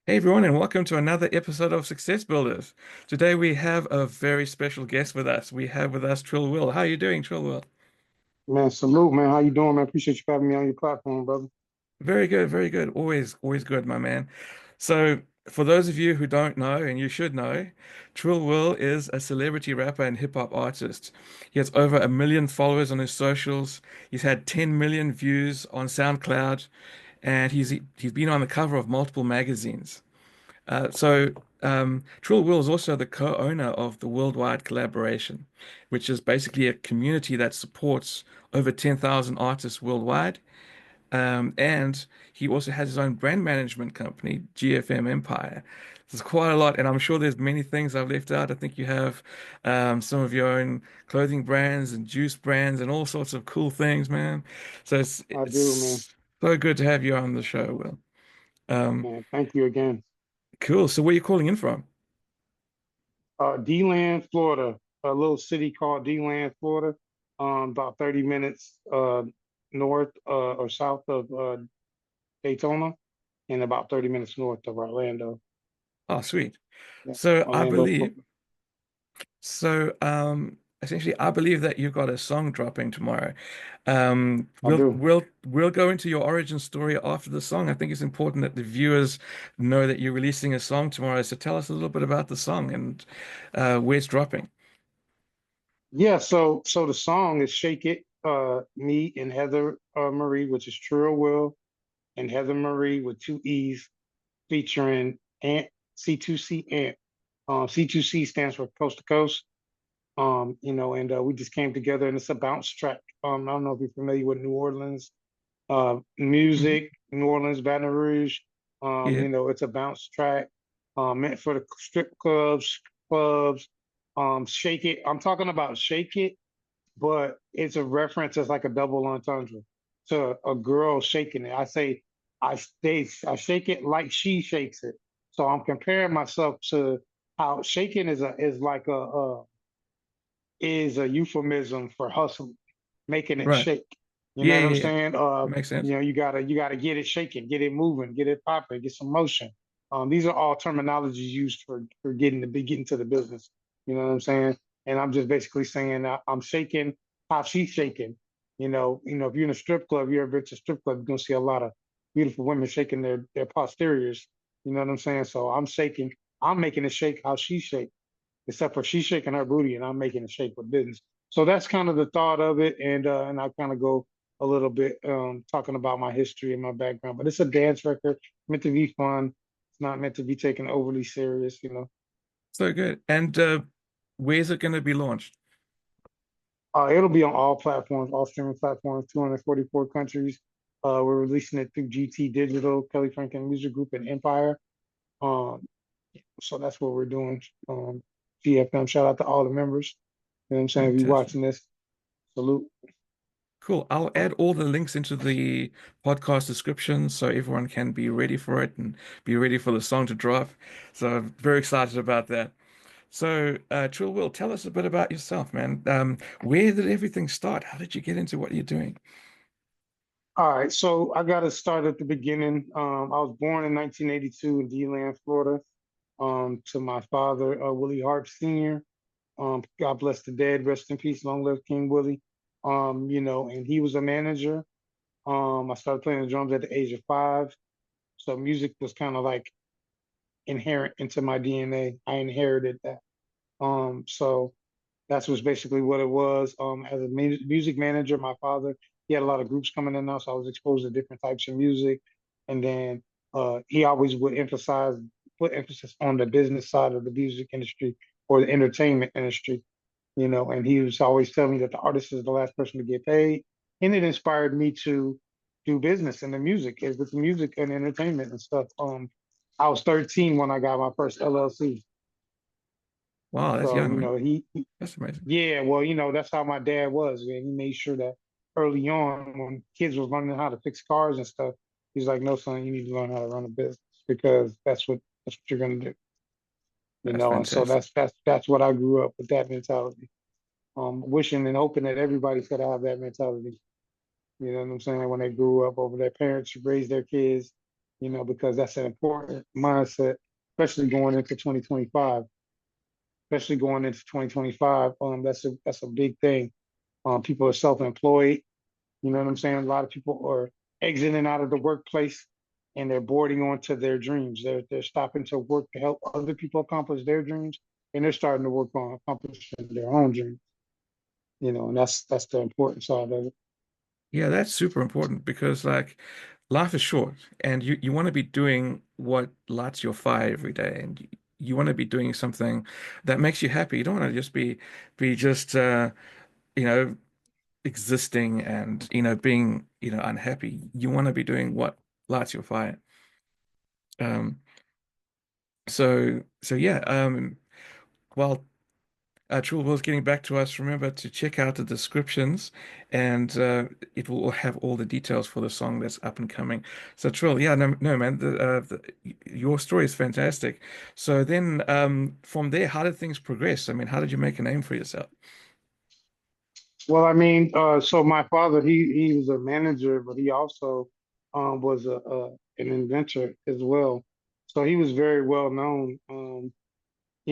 Hey everyone, and welcome to another episode of Success Builders. Today we have a very special guest with us. We have with us Trill Will. How are you doing, Trill Will? Man, salute, man. How you doing, man? Appreciate you having me on your platform, brother. Very good, very good. Always good, my man. So, for those of you who don't know, and you should know, Trill Will is a celebrity rapper and hip hop artist. He has over 1 million followers on his socials. He's had 10 million views on SoundCloud, and he's been on the cover of multiple magazines. Trill Will is also the co-owner of the Worldwide Collaboration, which is basically a community that supports over 10,000 artists worldwide. And he also has his own brand management company, GFM Empire. There's quite a lot, and I'm sure there's many things I've left out. I think you have some of your own clothing brands and juice brands and all sorts of cool things, man. So it's I do, man. it's so good to have you on the show, Will. Um, Man, thank you again. cool. So where are you calling in from? D-Land, Florida, a little city called D-Land, Florida, about 30 minutes north or south of Daytona, and about 30 minutes north of Orlando. Oh, sweet. Yeah, So I Orlando, believe, Florida. essentially, I believe that you've got a song dropping tomorrow. I do. We'll go into your origin story after the song. I think it's important that the viewers know that you're releasing a song tomorrow. So tell us a little bit about the song and where it's dropping. Yeah, so the song is Shake It, me and Heather Marie, which is Trill Will, and Heather Marie with two E's, featuring Ant C2C Ant. C2C stands for Coast to Coast. And we just came together, and it's a bounce track. I don't know if you're familiar with New Orleans Mhm. music, New Orleans, Baton Rouge. Yeah, It's a bounce track meant for the strip clubs. Shake It. I'm talking about Shake It, but it's a reference as like a double entendre to a girl shaking it. I shake it like she shakes it. So I'm comparing myself to how shaking is like a euphemism for hustling, making it right. shake. You know Yeah, what I'm yeah, yeah. saying? Makes sense. You gotta get it shaking, get it moving, get it popping, get some motion. These are all terminologies used for getting to the business. You know what I'm saying? And I'm just basically saying I'm shaking how she's shaking. If you're in a strip club, you ever been to a strip club, you're gonna see a lot of beautiful women shaking their posteriors. You know what I'm saying? So I'm making it shake how she shake, except for she's shaking her booty and I'm making it shake with business. So that's kind of the thought of it, and I kind of go a little bit talking about my history and my background. But it's a dance record meant to be fun. It's not meant to be taken overly serious. So good. And where's it going to be launched? It'll be on all platforms, all streaming platforms, 244 countries. We're releasing it through GT Digital, Kelly Franklin Music Group, and Empire. Um, so that's what we're doing. GFM, shout out to all the members. You know what I'm saying? If you're Fantastic. watching this, salute. Cool. I'll add all the links into the podcast description so everyone can be ready for it and be ready for the song to drop. So I'm very excited about that. So, Trill Will, tell us a bit about yourself, man. Where did everything start? How did you get into what you're doing? All right, so I got to start at the beginning. I was born in 1982 in DeLand, Florida, to my father, Willie Hart Sr. God bless the dead, rest in peace, long live King Willie. And he was a manager. I started playing the drums at the age of 5, so music was kind of like inherent into my DNA. I inherited that. So that's was basically what it was. As a music manager, my father, he had a lot of groups coming in now, so I was exposed to different types of music. And then he always would put emphasis on the business side of the music industry or the entertainment industry. And he was always telling me that the artist is the last person to get paid. And it inspired me to do business in the music, with the music and entertainment and stuff. I was 13 when I got my first LLC. Wow, that's So, young, man. That's amazing. yeah, well, that's how my dad was, man. He made sure that early on, when kids was learning how to fix cars and stuff, he's like, "No, son, you need to learn how to run a business because that's what you're gonna do." That's And so fantastic. that's what I grew up with, that mentality. Wishing and hoping that everybody could have that mentality. You know what I'm saying? When they grew up over their parents raised their kids, because that's an important mindset, especially going into 2025. Especially going into 2025, that's a big thing. People are self-employed. You know what I'm saying? A lot of people are exiting out of the workplace and they're boarding onto their dreams. They're stopping to work to help other people accomplish their dreams, and they're starting to work on accomplishing their own dreams. And that's the important side of it. Yeah, that's super important because like life is short and you want to be doing what lights your fire every day and you want to be doing something that makes you happy. You don't want to just be just you know existing and being unhappy. You want to be doing what lights your fire. Um so yeah, while Trill Will's getting back to us, remember to check out the descriptions and it will have all the details for the song that's up and coming. So Trill, yeah, no, no, man, your story is fantastic. So then from there, how did things progress? I mean, how did you make a name for yourself? Well, I mean, so my father, he was a manager, but he also was an inventor as well. So he was very well known. And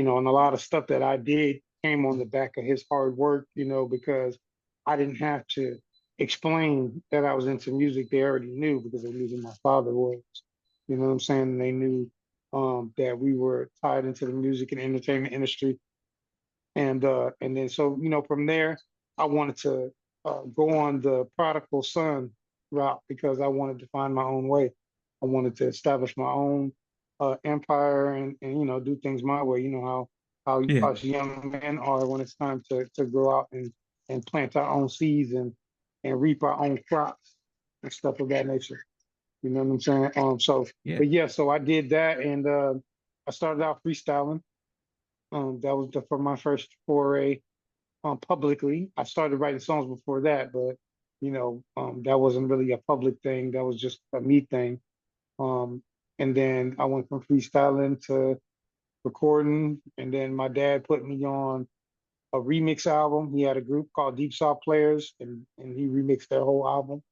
a lot of stuff that I did came on the back of his hard work, because I didn't have to explain that I was into music. They already knew because they knew who my father was. You know what I'm saying? They knew that we were tied into the music and entertainment industry. And then so from there I wanted to go on the prodigal son route because I wanted to find my own way. I wanted to establish my own empire and do things my way. You know Yeah, how us young men are when it's time to go out and plant our own seeds and reap our own crops and stuff of that nature. You know what I'm saying? yeah, But yeah, so I did that, and I started out freestyling. That was for my first foray publicly. I started writing songs before that, but that wasn't really a public thing. That was just a me thing. Um, and then I went from freestyling to recording, and then my dad put me on a remix album. He had a group called Deep South Players, and he remixed their whole album.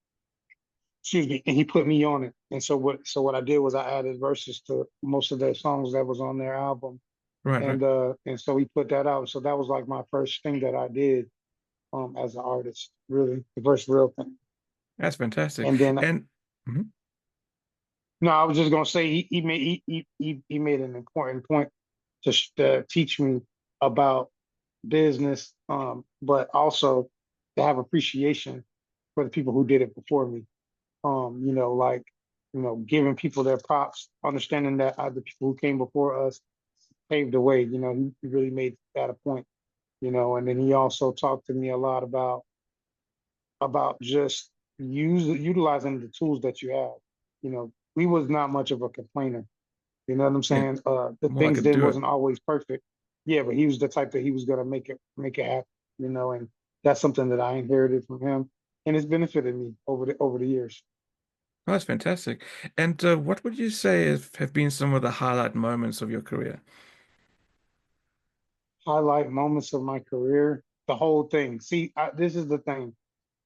Excuse me, and he put me on it. And so what I did was I added verses to most of their songs that was on their album, right, right. and so he put that out. So that was like my first thing that I did as an artist, really, the first real thing. That's fantastic. And then, And mhm, no, I was just gonna say he made an important point to teach me about business, but also to have appreciation for the people who did it before me. Like giving people their props, understanding that the people who came before us paved the way. He really made that a point. And then he also talked to me a lot about just utilizing the tools that you have. We was not much of a complainer. You know what I'm yeah, saying? The more like things a then doer. wasn't always perfect. Yeah, but he was the type that he was gonna make it happen. And that's something that I inherited from him, and it's benefited me over the years. Oh, that's fantastic. And what would you say have been some of the highlight moments of your career? Highlight moments of my career, the whole thing. See, this is the thing.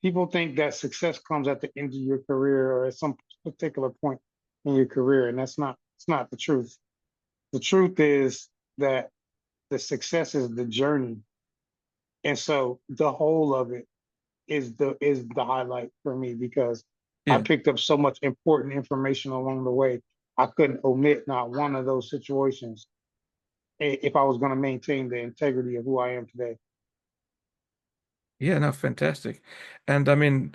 People think that success comes at the end of your career or at some particular point in your career, and it's not the truth. The truth is that the success is the journey. And so the whole of it is the highlight for me because I Yeah. picked up so much important information along the way. I couldn't omit not one of those situations if I was going to maintain the integrity of who I am today. Yeah, no, fantastic. And I mean,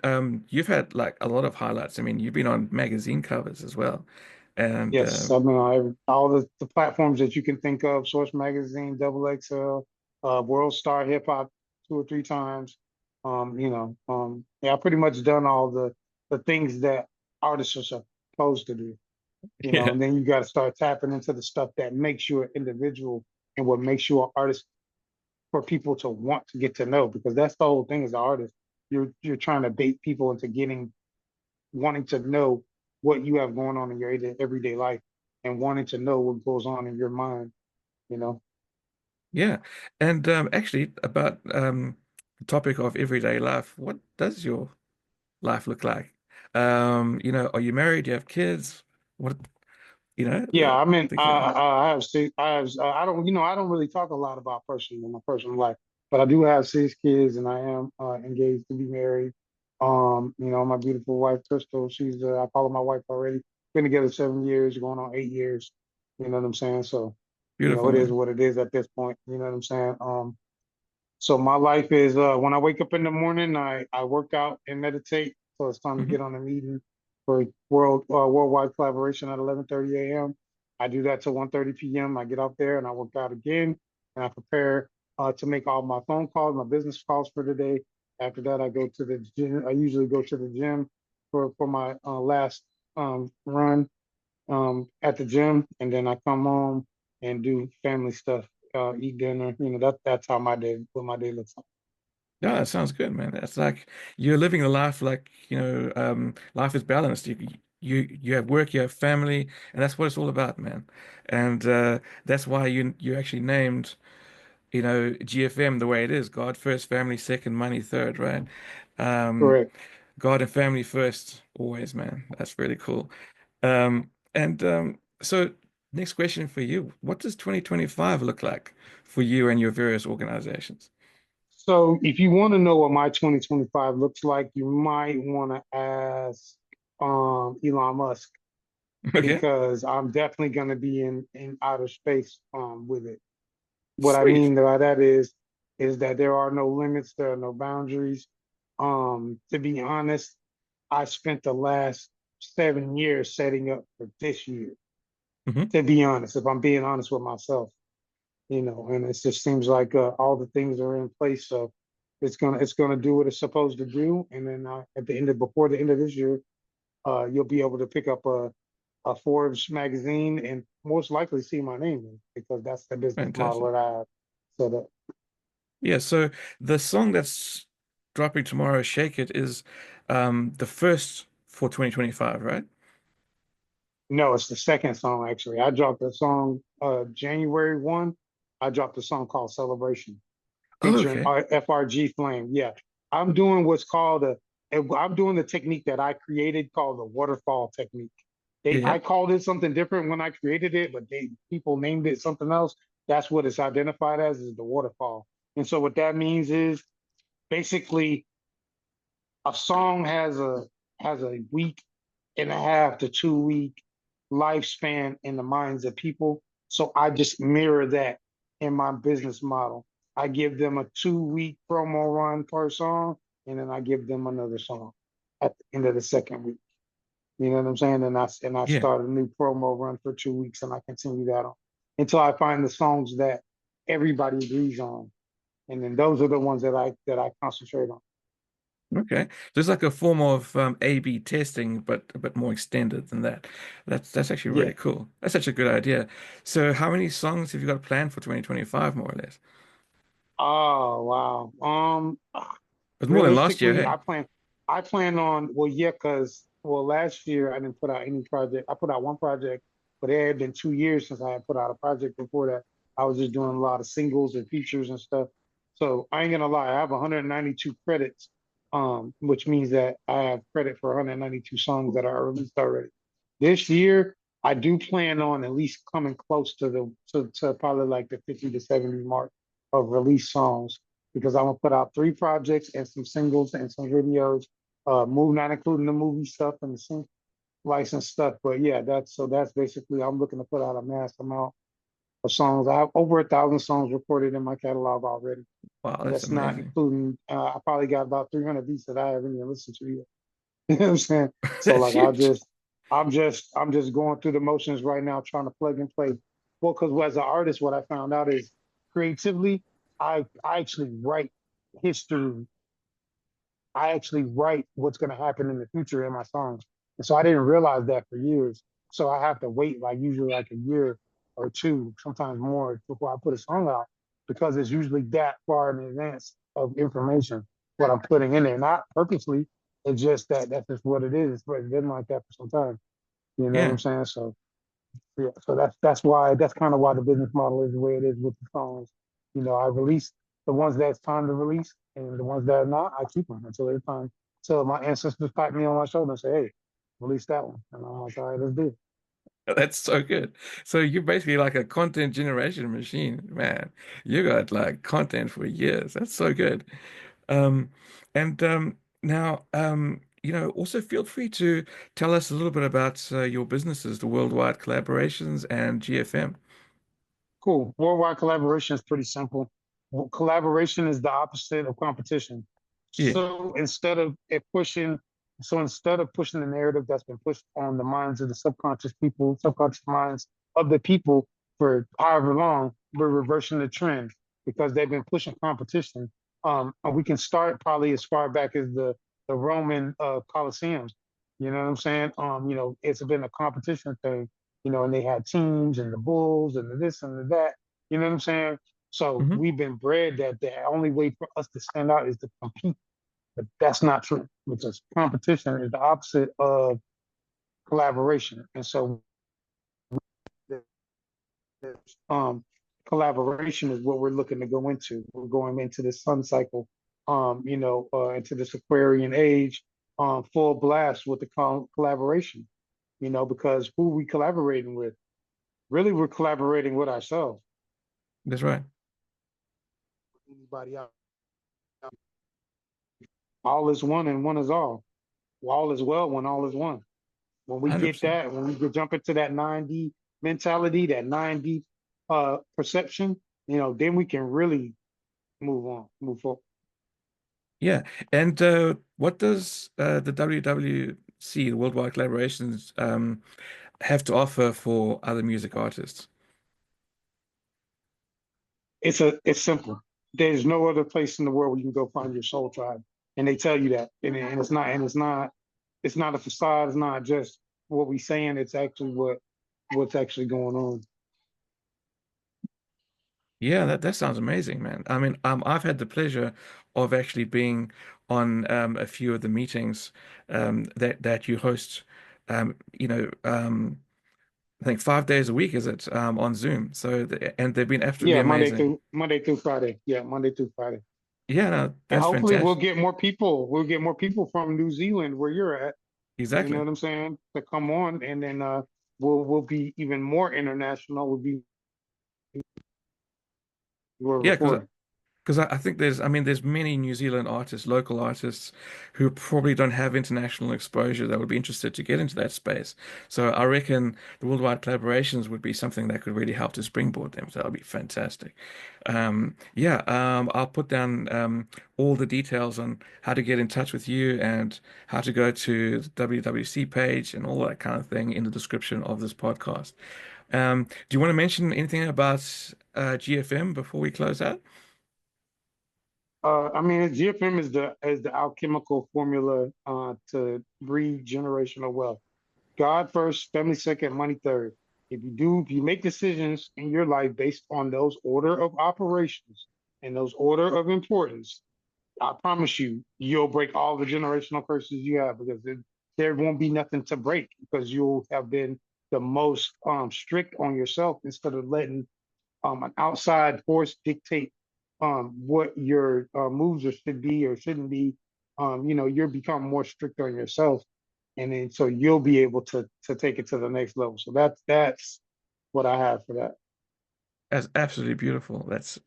you've had like a lot of highlights. I mean, you've been on magazine covers as well. And Yes, I mean all the platforms that you can think of: Source Magazine, Double XL, World Star Hip Hop 2 or 3 times. Yeah, I pretty much done all the things that artists are supposed to do. yeah, And then you got to start tapping into the stuff that makes you an individual and what makes you an artist for people to want to get to know, because that's the whole thing as an artist. You're trying to bait people into wanting to know what you have going on in your everyday life and wanting to know what goes on in your mind, you know. yeah. And actually, about the topic of everyday life, what does your life look like? Are you married? Do you have kids? What, you know, Yeah, I mean, thinking, I have six. I don't, I don't really talk a lot about my personal life, but I do have six kids, and I am engaged to be married. My beautiful wife Crystal, I call her my wife already. Been together 7 years, going on 8 years. You know what I'm saying? So, beautiful, it is man. what it is at this point. You know what I'm saying? So my life is when I wake up in the morning, I work out and meditate. So it's time to Hmm. get on a meeting for worldwide collaboration at 11:30 a.m. I do that till 1:30 p.m. I get out there and I work out again, and I prepare to make all my phone calls, my business calls for the day. After that, I go to the gym. I usually go to the gym for my last run at the gym, and then I come home and do family stuff, eat dinner. That's how what my day looks like. Yeah, that sounds good, man. That's like you're living a life like, life is balanced. You have work, you have family, and that's what it's all about, man. And that's why you actually named, GFM the way it is. God first, family second, money third, right? Um, Correct. God and family first, always, man. That's really cool. And so next question for you. What does 2025 look like for you and your various organizations? So if you want to know what my 2025 looks like, you might want to ask Elon Musk Okay, because I'm definitely going to be in outer space with it. What I sweet. mean by that is that there are no limits, there are no boundaries. To be honest, I spent the last 7 years setting up for this year. Hmm. To be honest, if I'm being honest with myself, and it just seems like all the things are in place, so it's gonna do what it's supposed to do, and then at the end of before the end of this year, you'll be able to pick up a Forbes magazine and most likely see my name in it, because that's the business model Fantastic. that I have set up. Yeah, so the song that's dropping tomorrow, Shake It, is the first for 2025, right? No, it's the second song actually. I dropped a song January 1. I dropped a song called Celebration, Oh, featuring okay. FRG Flame. Yeah, I'm doing what's called I'm doing the technique that I created called the waterfall technique. Yeah, yeah. I called it something different when I created it, but people named it something else. That's what it's identified as, is the waterfall. And so what that means is basically a song has a week and a half to 2 week lifespan in the minds of people. So I just mirror that in my business model. I give them a 2 week promo run per song, and then I give them another song at the end of the second week. You know what I'm saying? And I Yeah. start a new promo run for 2 weeks, and I continue that on until I find the songs that everybody agrees on, and then those are the ones that I concentrate on. Okay. So it's like a form of A/B testing, but a bit more extended than that. That's actually Yeah. really cool. That's such a good idea. So how many songs have you got planned for 2025, more or less? Oh wow. It's more than last year, Realistically, hey? I plan on, well, yeah, because last year I didn't put out any project. I put out one project, but it had been 2 years since I had put out a project before that. I was just doing a lot of singles and features and stuff. So I ain't gonna lie, I have 192 credits, which means that I have credit for 192 songs that are released already. This year, I do plan on at least coming close to probably like the 50 to 70 mark of released songs, because I'm gonna put out three projects and some singles and some videos, move not including the movie stuff and the sync license stuff. But yeah, that's basically, I'm looking to put out a mass amount of songs. I have over 1,000 songs recorded in my catalog already, Wow, and that's that's not amazing. including. I probably got about 300 beats that I haven't even listened to yet. You know what I'm saying? So That's like huge. I'm just going through the motions right now, trying to plug and play. Well, because as an artist, what I found out is creatively, I actually write history. I actually write what's going to happen in the future in my songs. And so I didn't realize that for years. So I have to wait like usually like a year or two, sometimes more, before I put a song out, because it's usually that far in advance of information what I'm putting in there. Not purposely. It's just that that's just what it is. But it's been like that for some time. You know what Yeah. I'm saying? So yeah, so that's kind of why the business model is the way it is with the songs. I release the ones that it's time to release, and the ones that are not, I keep them until it's time. So my ancestors pat me on my shoulder and say, "Hey, release that one," and I'm like, "All right, let's do it." That's so good. So you're basically like a content generation machine, man. You got like content for years. That's so good. Um, and now, also feel free to tell us a little bit about your businesses, the Worldwide Collaborations and GFM. Cool. Worldwide collaboration is pretty simple. Collaboration is the opposite of competition. Yeah, So instead of pushing the narrative that's been pushed on the minds of the subconscious minds of the people for however long, we're reversing the trend because they've been pushing competition. And we can start probably as far back as the Roman Colosseums. You know what I'm saying? It's been a competition thing, and they had teams and the bulls and the this and the that. You know what I'm saying? So hmm we've been bred that the only way for us to stand out is to compete, but that's not true because competition is the opposite of collaboration. And so um, collaboration is what we're looking to go into. We're going into this sun cycle, into this Aquarian age, full blast with the collaboration. Because who we collaborating with? Really, we're collaborating with ourselves. that's right. Anybody else? All is one and one is all. All is well when all is one. When we get 100%. that, when we could jump into that 9D mentality, that 9D perception, then we can really move forward. Yeah. And what does the WWC, the Worldwide Collaborations, have to offer for other music artists? It's simple. There's no other place in the world where you can go find your soul tribe, and they tell you that, and it's not a facade. It's not just what we saying. It's actually what's actually going on. Yeah, that sounds amazing, man. I mean, I've had the pleasure of actually being on a few of the meetings that you host. I think 5 days a week, is it, on Zoom? And they've been absolutely Yeah, amazing. Monday through Friday. Yeah, Monday through Friday. Yeah, no, And that's hopefully we'll fantastic. get more people. We'll get more people from New Zealand where you're at. You know Exactly. what I'm saying? To come on, and then we'll be even more international. We're Yeah, recording. because I think there's many New Zealand artists, local artists, who probably don't have international exposure that would be interested to get into that space. So I reckon the worldwide collaborations would be something that could really help to springboard them. So that would be fantastic. Yeah, I'll put down all the details on how to get in touch with you and how to go to the WWC page and all that kind of thing in the description of this podcast. Do you want to mention anything about GFM before we close out? I mean, GFM is the alchemical formula to breed generational wealth. God first, family second, money third. If you make decisions in your life based on those order of operations and those order of importance, I promise you, you'll break all the generational curses you have because there won't be nothing to break because you'll have been the most strict on yourself instead of letting an outside force dictate what your moves or should be or shouldn't be. You'll become more strict on yourself, and then so you'll be able to take it to the next level. So that's what I have for that. That's absolutely beautiful. That's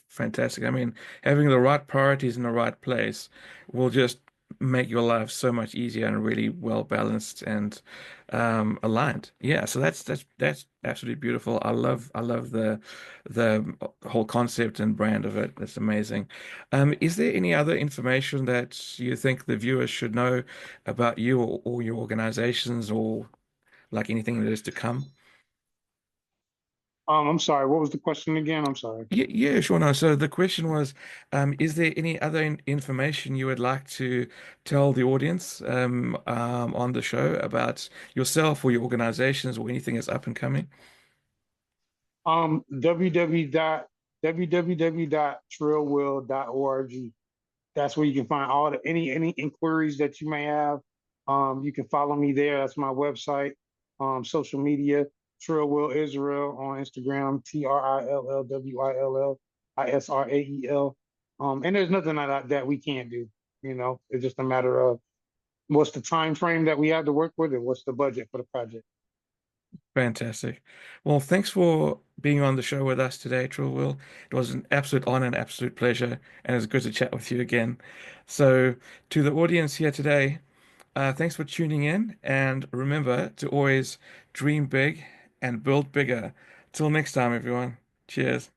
fantastic. I mean, having the right priorities in the right place will just make your life so much easier and really well balanced and aligned. Yeah, so that's absolutely beautiful. I love the whole concept and brand of it. That's amazing. Is there any other information that you think the viewers should know about you or your organizations or like anything that is to come? I'm sorry. What was the question again? I'm sorry. Yeah, sure. No. So the question was, is there any other information you would like to tell the audience on the show about yourself or your organizations or anything that's up and coming? www.trillwill.org. That's where you can find all the any inquiries that you may have. You can follow me there. That's my website. Social media, Trill Will Israel on Instagram, TrillWillisrael. And there's nothing that we can't do. It's just a matter of what's the time frame that we have to work with and what's the budget for the project. Fantastic. Well, thanks for being on the show with us today, Trill Will. It was an absolute honor and absolute pleasure, and it's good to chat with you again. So, to the audience here today, thanks for tuning in, and remember to always dream big and build bigger. Till next time, everyone. Cheers.